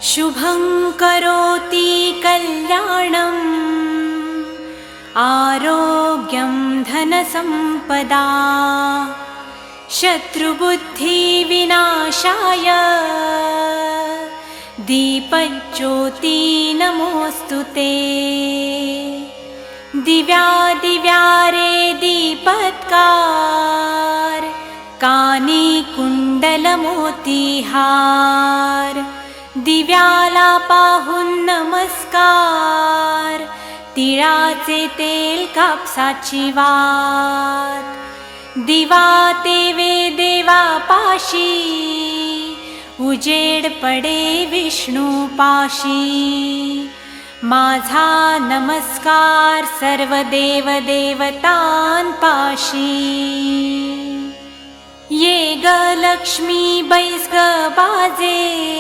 शुभं करोति कल्याणम् आरोग्यं धनसम्पदा शत्रुबुद्धिविनाशाय दीपज्योति नमोऽस्तुते। दिव्या दिव्यारे दीपत्कार कानी कुंडलमोतीहार दिव्याला पाहून नमस्कार तिळाचे तेल कापसाची वात दिवा तेवे देवा पाशी उजेड पडे विष्णू पाशी माझा नमस्कार सर्व देव देवतांपाशी। ये ग लक्ष्मी बैस ग बाजे